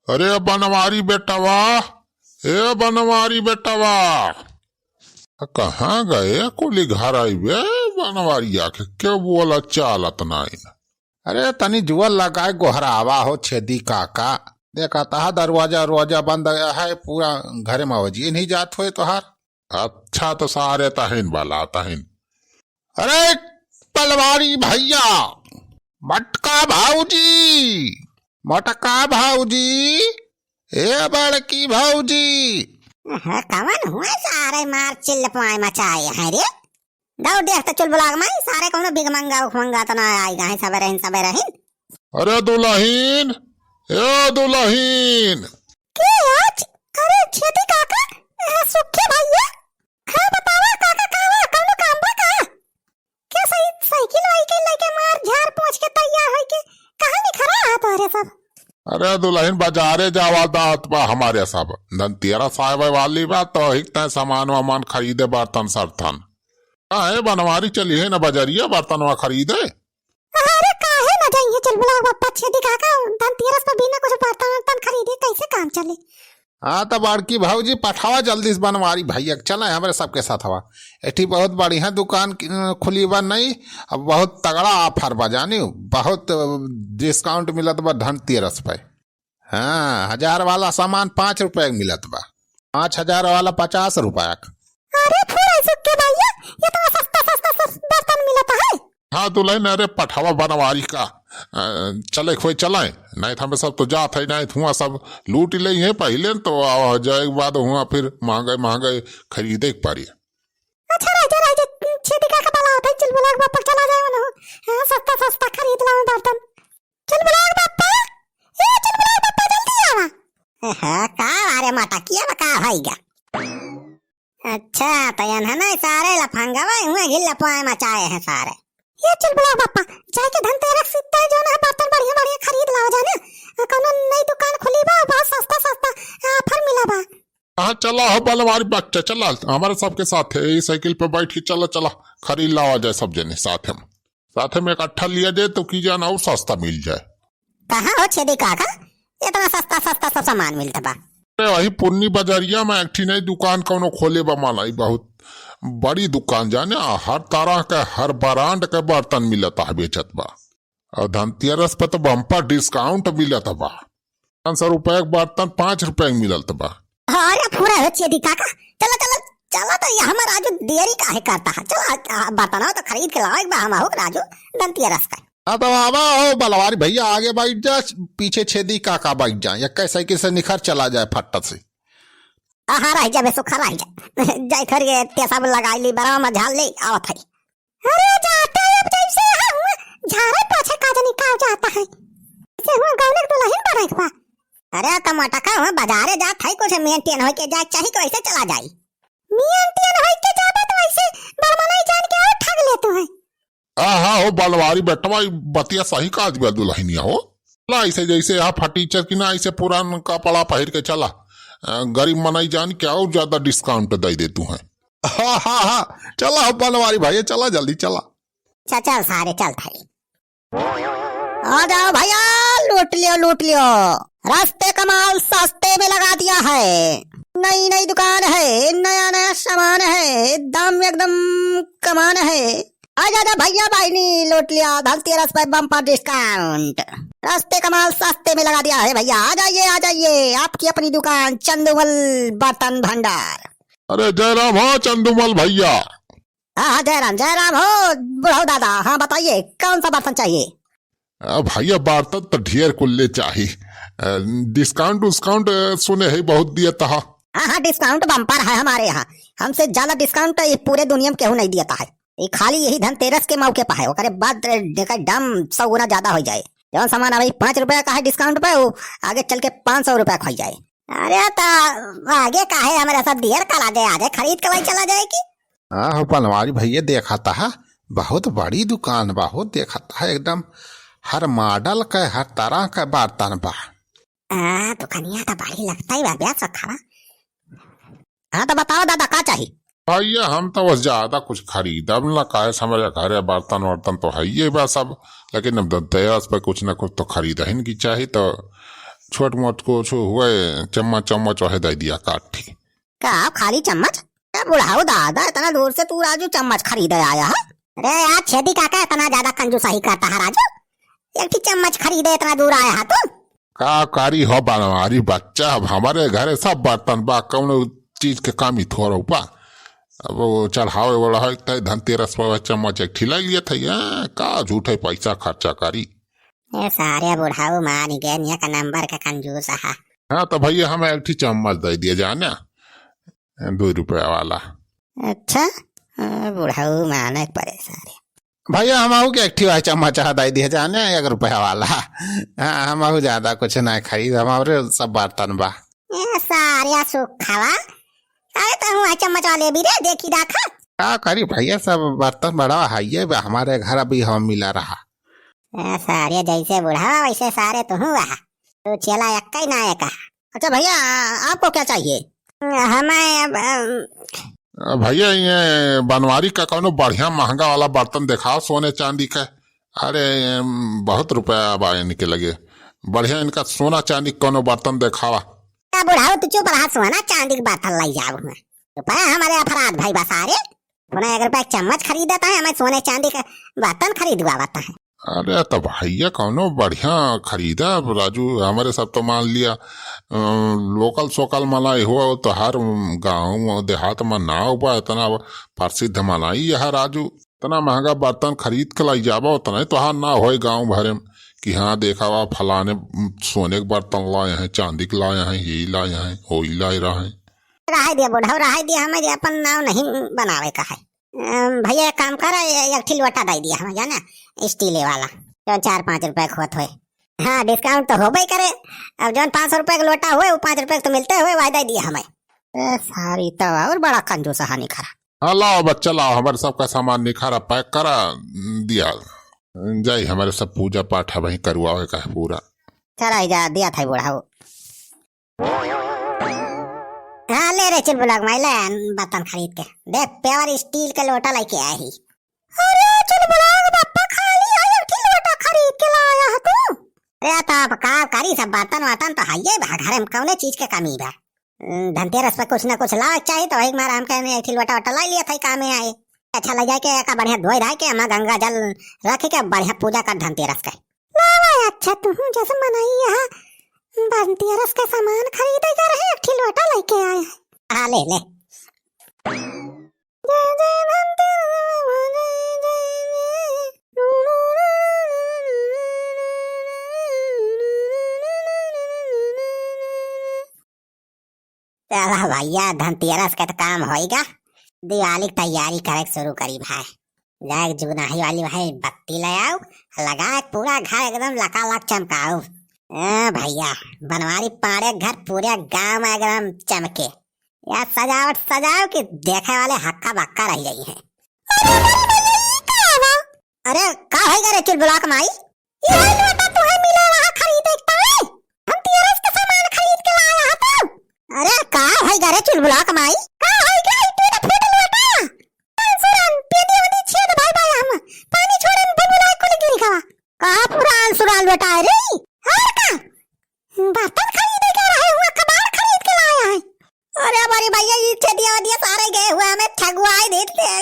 अरे बनवारी बेटवा, ए बनवारी बेटवा, कहाँ गए कुली घर आई बे बनवारिया के क्यों बोला चालत नहीं। अरे तनी जुअल लगाए गोहरावा हो छेदी काका। देखा था दरवाजा दरवाजा बंद है पूरा, घर में वजी नहीं जात हुए तोहार। अच्छा तो सारे तहिन वाला तहिन। अरे तलवारी भैया, मटका भाऊजी, मटका भाऊजी, ए बड़की भाऊजी। कवन हुआ सारे मार चिल्ल पाए मचाए हैं रे। दौड़ देख तो चुल बुलाग माई सारे कौन बिग मंगा उखमंगा तो ना आएगा है सबे रहीन। अरे दुल्हीन, ए दुल्हीन। के आज? अरे छेदी काका, सुखे भैया। हाँ बतावा काका कावा कौन काम बा का? क्या सही साइकिल वाइकिल लेके मार झाड़ पोंछ के तैयार है के कहां निखरा है तोरे सब? अरे दुल्हीन बाजारे जावा दात बा हमारे सब धनतेरस आए वाली बा तो हिकता सामान वामान खरीदे बर्तन सर्तन। है बनवारी चली है ना बाजारिया बर्तन वा खरीदे। अरे काहे ना जाइए चल बुला बापा छेदी काका धनतेरस पर बिना कुछ बर्तन खरीदे कैसे काम चले। हाँ तो बड़की भाऊजी पठावा जल्दी से बनवारी भैया चला है हमारे सबके साथ हवा। एठी बहुत बढ़िया दुकान खुली बा नहीं, अब बहुत तगड़ा ऑफर बा जानी, बहुत डिस्काउंट मिलत बा धनतेरस पे। हाँ 1000 वाला सामान 5 रुपए का मिलत बा, 5000 वाला 50 रुपया का। अरे फुरा सुक्के भैया ये तो सस्ता बर्तन मिलता है। हाँ दुल्हन अरे पठावा बनवारी का चले खोई चलाए नहीं तो हमें सब तो जात है नहीं हुआ सब लूट ले है पहले तो जाए के बाद हुआ फिर महंगे महंगे खरीदे के पारी। अच्छा राजा छेदी काका बला होता है चल बुला बापा चला जाए ना। हां सस्ता खरीद लाऊं बर्तन। चल बुला बापा, ए चल बुला बापा जल्दी आवा। हां का अरे माता किया बका भाईगा। अच्छा तयन है ना सारे लफंगा भाई हुए गिल्ला पाए मचाए हैं सारे। ये चल बुला बापा जाके धनतेरस सीता जो ना बर्तन बढ़िया बढ़िया खरीद लाओ जाना। कोनो नई दुकान खुली बा बहुत सस्ता ऑफर मिला बा। हाँ चला हो बनवारी बच्चा चला हमारे सबके साथ है साइकिल पे बैठ के चला खरीद लावा जाए सब जने साथ में इकट्ठा लिया जाए तो की जाना और सस्ता मिल जाए। कहाँ हो छेदी काका इतना सस्ता सब सामान मिलता बा? अरे वही पुन्नी बाजारिया में एक नई दुकान कौनो खोले बा मालाई बहुत बड़ी दुकान जाने हर तरह का हर ब्रांड के बर्तन मिलता है बेचत बा और धनतेरस पे तो बम्पर डिस्काउंट मिलता बा। 500 रुपए का बर्तन 5 रुपए में मिलत बा। अरे पूरा हो छेदी काका चलो तो ये हमारा राजू देरी काहे करता है। चलो बर्तन तो खरीद के लाओ एक बार हम हो राजू धनतेरस का। हाँ तो आवा हो बलवारी भैया आगे बैठ जा, पीछे छेदी काका बैठ जा, या कैसे कैसे निखर चला जाए फट्ट से। हाँ रह जा सुखा रह जा जाय थर के तेसा लगाई ली बरा में झाल ले आवत है। अरे जाता है अब जैसे हम झारे पाछे का जानी का जाता है से हुआ गौनक दुल्हन बना के बा। अरे टमाटर का हुआ बाजारे जात है कुछ मेंटेन होय के जाए चाहे तो ऐसे चला जाई। मेंटेन होय के जाबे तो ऐसे बरमलाई जान के और ठग लेते हैं। हाँ हो बलवारी बेटवा बतिया सही काज बा दुल्हनिया हो ऐसे जैसे यहाँ फटीचर की ना ऐसे पुरान कपड़ा पहिर के चला गरीब मनाई जान क्या और ज्यादा डिस्काउंट दे दे तू है। हाँ चला बनवारी भैया चला जल्दी चला। चल सारे चल भाई आ जाओ भैया लूट लियो रास्ते का माल सस्ते में लगा दिया है। नई दुकान है नया सामान है दाम एकदम कमान है। आजा भैया भाईनी लूट लिया धनतेरस पे बम्पर डिस्काउंट रास्ते का माल सस्ते में लगा दिया है भैया। आ जाइए आपकी अपनी दुकान चंदुमल बर्तन भंडार। अरे जयराम हो चंदुमल भैया। हाँ जयराम हो बुढ़ाऊ दादा। हाँ बताइए कौन सा बर्तन चाहिए? भैया बर्तन तो ढेर कुल्ले चाहिए डिस्काउंट उस्काउंट सुने है बहुत दिया था। हाँ डिस्काउंट बम्पर है हमारे यहाँ, हमसे ज्यादा डिस्काउंट पूरे दुनिया में केहू नहीं दिया है। ये खाली यही धनतेरस के मौके पर है, ओकरे बाद देखा दाम 100 गुना ज्यादा हो जाए। जो सामान अभी 5 रुपए का है डिस्काउंट पे वो आगे चल के 500 रुपए का हो जाए। अरे तो आगे का है हमारे साथ देर कल आगे खरीद के वही चला जाएगी। हाँ बनवारी भैया देखा था बहुत बड़ी दुकान बा हो, देखा था एकदम हर मॉडल का हर तरह का बर्तन बा। दुकानिया तो बड़ी लगता ही बा सखा। हाँ तो बताओ दादा क्या चाहिए? भैया हम तो बस ज्यादा कुछ खरीदब ना काहे समझ घर बर्तन वर्तन तो है ये बा सब, लेकिन अब धनतेरस पे कुछ ना कुछ तो खरीद ही की चाहिए तो छोट मोट कुछ हुए चम्मच चम्मच वह दे दिया काठी। का खाली चम्मच? बुढ़ाओ दादा, इतना दूर से तू राजू चम्मच खरीदे आया है? अरे यार छेदी काका इतना ज्यादा कंजूसाही करता है राजू, एक ही चम्मच खरीदे इतना दूर आया है तू? का कारी हो बनवारी बच्चा, अब हमारे घरे सब बर्तन बा, कौन चीज के कमी थोड़ा उपा। अब वो चढ़ावे वाला है धनतेरस पर चम्मच एक ठिला लिया था, का झूठे पैसा खर्चा करी। ये सारे बुढ़ाऊ मान गए का नंबर का कंजूस है। हाँ तो भैया हमें एक ठी चम्मच दे दिया जाने, 2 रुपया वाला। अच्छा बुढ़ाऊ मानक परे सारे। भैया हम के एक ठिवा चम्मच दे दिया जाने 1 रुपया वाला। हाँ हम ज्यादा कुछ नहीं खरीद, हमारे सब बर्तन बा। ये सारे सुखावा अरे तो हुआ चम्मच वाले भी रे, देखी देखा का करी भैया, सब बर्तन बड़ा है हमारे घर अभी हम मिला रहा। सारे जैसे बुढ़ावा वैसे सारे तो हुआ तो चला एक ही ना एक। अच्छा भैया आपको क्या चाहिए? हमें भैया ये बनवारी का कौनो बढ़िया महंगा वाला बर्तन दिखाओ, सोने चांदी का। अरे बहुत रुपया बा इनके लगे, बढ़िया इनका सोना चांदी कौनो बर्तन दिखावा। बुढ़ाओ तू चुप रहा, सोना चांदी की बर्तन लाई जाओ तो हमारे अपराध भाई बसारे पुनः 1 रुपया चम्मच खरीदता है, हमें सोने चांदी का बर्तन खरीदवा बता है। अरे तो भैया कौनो बढ़िया खरीदा राजू, हमारे सब तो मान लिया लोकल सोकल मलाई हुआ तो हर गाँव देहात में ना हुआ इतना प्रसिद्ध मलाई यह राजू। इतना महंगा बर्तन खरीद के लाई जावा उतना तो हाँ ना हो गाँव भरे में कि हाँ देखा हुआ फलाने सोने के बर्तन लाए हैं, चांदी के लाए हैं, ये लाए हैं, वो लाए रहे। रहा दिया बुढ़ाओ रहा दिया, हमें अपन नाव नहीं बनावे का है। भैया एक काम कर, एक ठिल लोटा दे दिया हमें जाना स्टीले वाला, जो 4-5 रुपए खोत हुए। हाँ डिस्काउंट तो हो भाई करे, अब जो 500 रुपए का लोटा हुए वो 5 रुपए तो मिलते हुए वायदा दिया हमें। सारी तो और बड़ा कंजूस है निखरा। हाँ लाओ बच्चा लाओ, हमारे सबका सामान निखारा पैक करा दिया जाई, हमारे सब पूजा पाठ है वही करवावे का है पूरा। चला जा दिया था बुढ़ाओ। हाँ ले रे चल बुलाग माइला बर्तन खरीद के देख, प्योर स्टील का लोटा लेके आया ही। अरे चल बुलाग बापा खाली आया एक लोटा खरीद के लाया है तू? अरे तो का करी सब बर्तन वर्तन तो हाइए घर में कौन चीज के कमी बा। धनतेरस पे कुछ ना कुछ लावे चाहिए तो एक बार हम कहने एक लोटा वटा ला लिया था काम में आए। अच्छा लग जाए के का बढ़िया धोई रहा के हम गंगा जल रख के बढ़िया पूजा कर धनतेरस का लावा। अच्छा तू जैसे मनाई है धनतेरस का सामान खरीदे जा रहे एक लोटा लेके आए हैं। हाँ ले ले। जय जय धनतेरस चला भैया धनतेरस का तो काम होएगा, दिवाली की तैयारी करे शुरू करी भाई। जाए जुगनाही वाली भाई बत्ती ले आओ, लगा पूरा घर एकदम लकालक चमकाओ। भैया बनवारी पाड़े घर पूरे गांव में एकदम चमके, यार सजावट सजाओ कि देखे वाले हक्का बक्का रह गई है। अरे का है रे चुल बुलाक माई, ये लोटा तुम्हें मिला वहां खरीदे ताई, हम तेरस का सामान खरीद के लाया है तू। अरे का है रे चुल बुलाक माई, का है गे तेरा फूट लोटा अंसुरन पेदी वदी छेद भाई भाई हम पानी छोड़े में बुलाक को गिरी का पूरा अंसुरन लोटा रे। और का बर्तन खरीदे के रहे हुआ कबाड़ खरीद के लाया है। अरे हमारे भैया ये छेदिया वदिया सारे गए हुए हमें ठगवाए देते हैं।